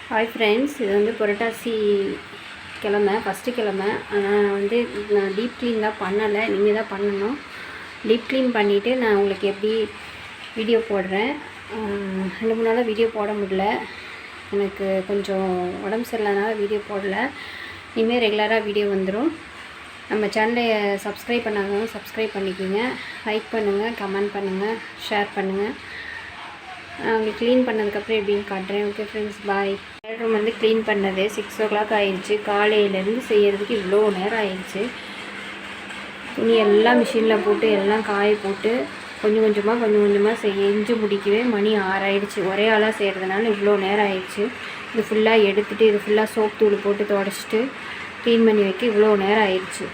Hi friends, இது வந்து புரட்டாசி கிழமை, ஃபஸ்ட்டு கிழமை. ஆனால் நான் டீப் க்ளீன் தான் பண்ணலை, நீங்கள் தான் பண்ணணும். டீப் க்ளீன் பண்ணிவிட்டு நான் உங்களுக்கு எப்படி வீடியோ போடுறேன். 2-3 நாளாக வீடியோ போட முடியல, எனக்கு கொஞ்சம் உடம்பு சரியில்லாதனால வீடியோ போடலை. இனிமேல் ரெகுலராக வீடியோ வந்துடும். நம்ம சேனலை சப்ஸ்கிரைப் பண்ணாதவங்க சப்ஸ்கிரைப் பண்ணிக்கோங்க, லைக் பண்ணுங்கள், கமெண்ட் பண்ணுங்கள், ஷேர் பண்ணுங்கள். உங்களுக்கு க்ளீன் பண்ணதுக்கப்புறம் எப்படின்னு காட்டுறேன். ஓகே ஃப்ரெண்ட்ஸ், பாய். பெட்ரூம் வந்து க்ளீன் பண்ணது 6 o'clock ஆயிடுச்சு. காலையிலேருந்து செய்கிறதுக்கு இவ்வளோ நேரம் ஆயிடுச்சு. துணி எல்லாம் மிஷினில் போட்டு எல்லாம் காய போட்டு கொஞ்சம் கொஞ்சமாக செஞ்சு முடிக்கவே மணி 6 ஆயிடுச்சு. ஒரே ஆளாக செய்கிறதுனால இவ்வளோ நேரம் ஆயிடுச்சு. இது ஃபுல்லாக எடுத்துகிட்டு இது ஃபுல்லாக சோப் தூள் போட்டு துடைச்சிட்டு க்ளீன் பண்ணி வைக்க இவ்வளோ நேரம் ஆயிடுச்சு.